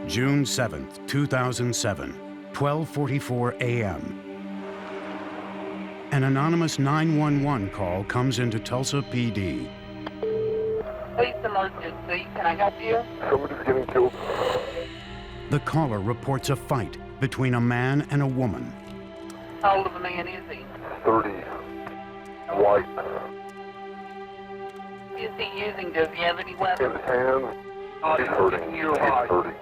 June 7th, 2007, 12:44 a.m. An anonymous 911 call comes into Tulsa PD. Police emergency, can I help you? Somebody's getting killed. The caller reports a fight between a man and a woman. How old of a man is he? 30. White. Is he using, does he have any In weapons? his hand. He's hurting. He's hurting.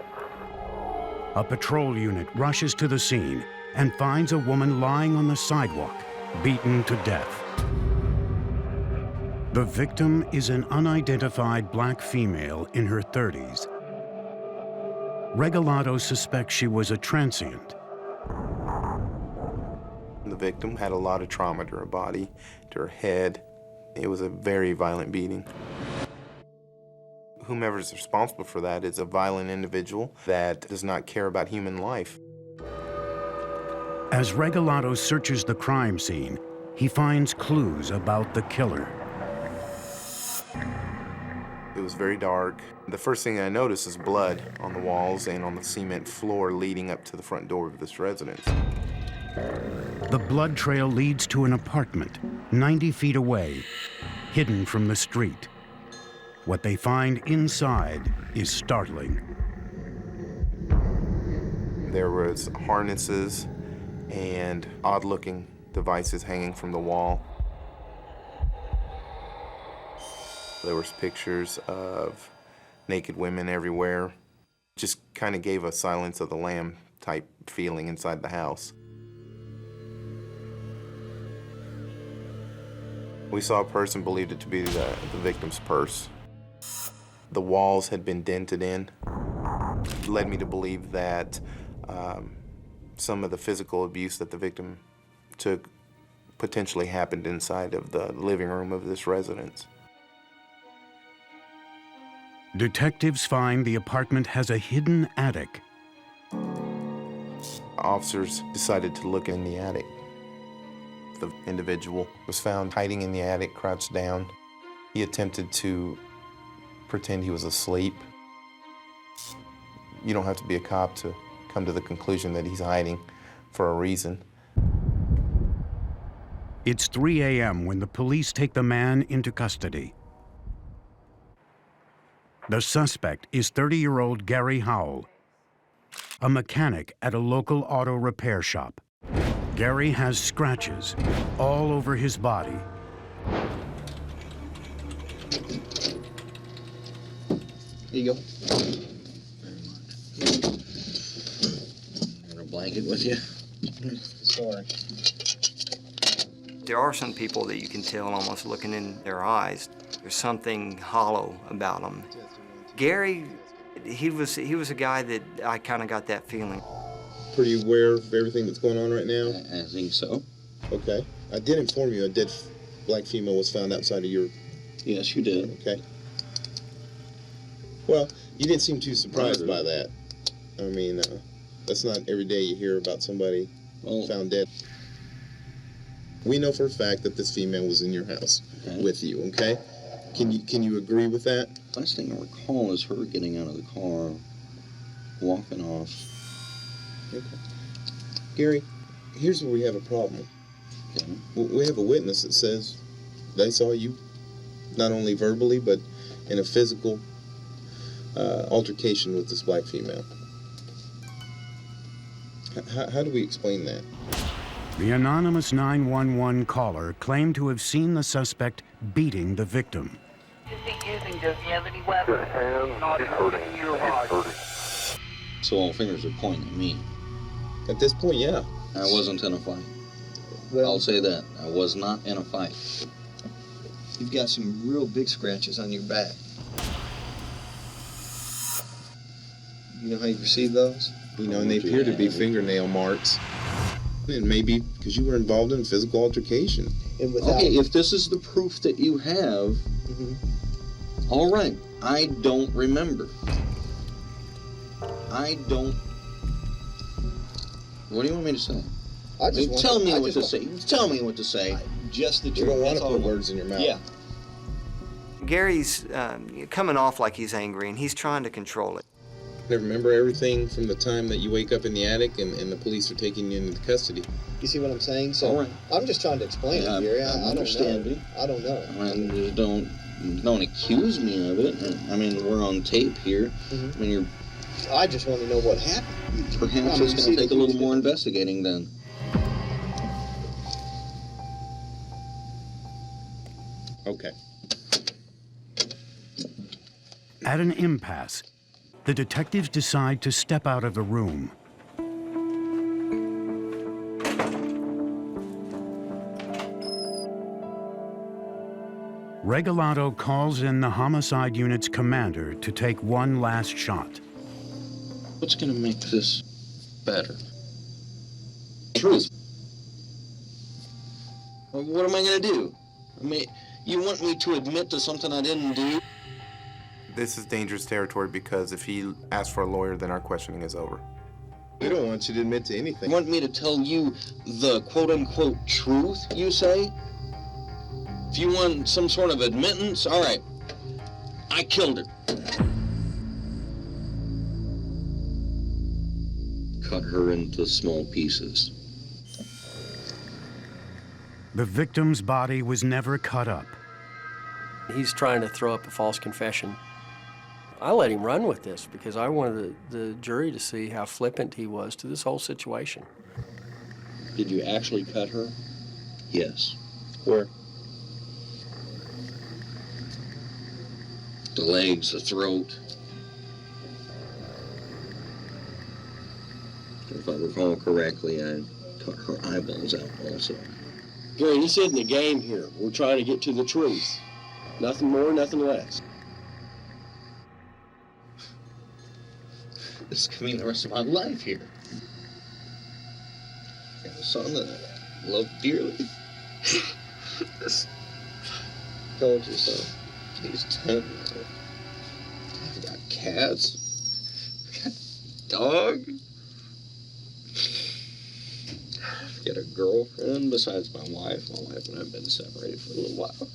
A patrol unit rushes to the scene and finds a woman lying on the sidewalk, beaten to death. The victim is an unidentified black female in her 30s. Regalado suspects she was a transient. The victim had a lot of trauma to her body, to her head. It was a very violent beating. Whomever's responsible for that is a violent individual that does not care about human life. As Regalado searches the crime scene, he finds clues about the killer. It was very dark. The first thing I noticed is blood on the walls and on the cement floor leading up to the front door of this residence. The blood trail leads to an apartment 90 feet away, hidden from the street. What they find inside is startling. There was harnesses and odd-looking devices hanging from the wall. There was pictures of naked women everywhere. Just kind of gave a Silence of the Lamb type feeling inside the house. We saw a person, believed it to be the victim's purse. The walls had been dented in. It led me to believe that some of the physical abuse that the victim took potentially happened inside of the living room of this residence. Detectives find the apartment has a hidden attic. Officers decided to look in the attic. The individual was found hiding in the attic, crouched down. He attempted to pretend he was asleep. You don't have to be a cop to come to the conclusion that he's hiding for a reason. It's 3 a.m. when the police take the man into custody. The suspect is 30-year-old Gary Howell, a mechanic at a local auto repair shop. Gary has scratches all over his body. Here you go. Very much. Got a blanket with you? Sorry. There are some people that you can tell almost looking in their eyes. There's something hollow about them. Gary, he was a guy that I kind of got that feeling. Pretty aware of everything that's going on right now? I think so. Okay. I did inform you a dead black female was found outside of your... Yes, you did. Okay. Well, you didn't seem too surprised by that. I mean, that's not every day you hear about somebody found dead. We know for a fact that this female was in your house with you, okay? Can you agree with that? Last thing I recall is her getting out of the car, walking off. Okay. Gary, here's where we have a problem. Okay. We have a witness that says they saw you, not only verbally, but in a physical altercation with this black female. How do we explain that? The anonymous 911 caller claimed to have seen the suspect beating the victim. Is he using, does he have any His weapons? hand. He's hurting. He's hurting. So all fingers are pointing at me. At this point, yeah. I wasn't in a fight. Well, I'll say that. I was not in a fight. you've got some real big scratches on your back. You know how you perceive those? You know, and they appear to be fingernail marks. And maybe because you were involved in a physical altercation. And without... Okay, if this is the proof that you have, all right. I don't remember. I don't... What do you want me to say? Tell me what to say. Tell me what to say. Just the You truth. don't want That's to all I put want. words in your mouth. Yeah. Gary's coming off like he's angry, and he's trying to control it. I remember everything from the time that you wake up in the attic and the police are taking you into custody. You see what I'm saying? So Right. I'm just trying to explain it, Gary. I'm understanding. I don't know. And just don't accuse me of it. I mean, we're on tape here. Mhm. I mean, I just want to know what happened. perhaps it's going to take a little more investigating then. Okay. At an impasse, the detectives decide to step out of the room. Regalado calls in the homicide unit's commander to take one last shot. What's going to make this better? Truth. Well, what am I going to do? I mean, you want me to admit to something I didn't do? This is dangerous territory because if he asks for a lawyer, then our questioning is over. We don't want you to admit to anything. You want me to tell you the quote-unquote truth, you say? If you want some sort of admittance, all right, I killed her. Cut her into small pieces. The victim's body was never cut up. He's trying to throw up a false confession. I let him run with this because I wanted the jury to see how flippant he was to this whole situation. Did you actually cut her? Yes. Where? The legs, the throat. If I recall correctly, I cut her eyeballs out also. Gary, this isn't a game here. We're trying to get to the truth. Nothing more, nothing less. This could mean the rest of my life here. I have a son that I love dearly. This told you so. He's 10 now. I've got cats. I've got a dog. I've got a girlfriend besides my wife. My wife and I have been separated for a little while.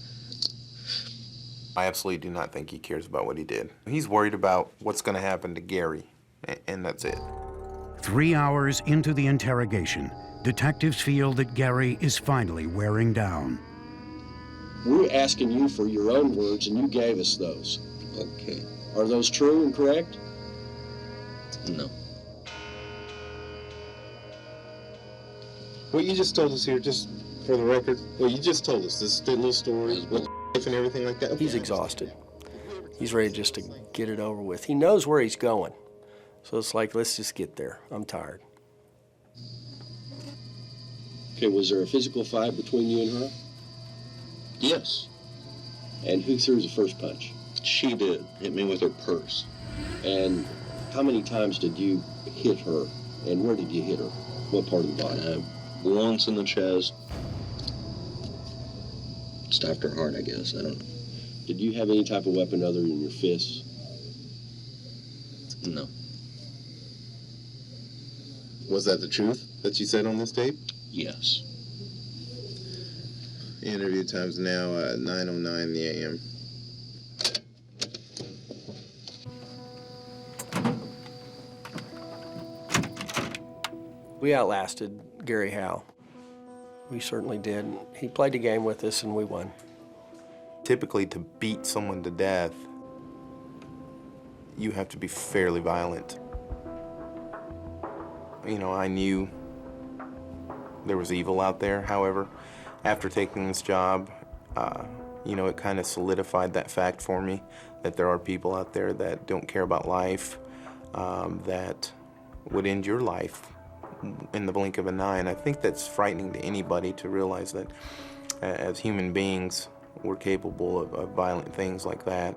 I absolutely do not think he cares about what he did. He's worried about what's going to happen to Gary, and that's it. 3 hours into the interrogation, detectives feel that Gary is finally wearing down. We're asking you for your own words, and you gave us those. Okay. Are those true and correct? No. What you just told us here, just for the record, what you just told us, this little story with and everything like that. He's exhausted. He's ready just to get it over with. He knows where he's going. So it's like, let's just get there. I'm tired. Okay, was there a physical fight between you and her? Yes. And who threw the first punch? She did. Hit me with her purse. And how many times did you hit her? And where did you hit her? What part of the body? Once in the chest. Stopped her heart, I guess. I don't know. Did you have any type of weapon other than your fists? No. Was that the truth that you said on this tape? Yes. Interview time's now 9:09 in the a.m. We outlasted Gary Howe. We certainly did. He played the game with us and we won. Typically, to beat someone to death, you have to be fairly violent. You know, I knew there was evil out there. However, after taking this job, you know, it kind of solidified that fact for me, that there are people out there that don't care about life, that would end your life in the blink of an eye. And I think that's frightening to anybody to realize that as human beings, we're capable of violent things like that.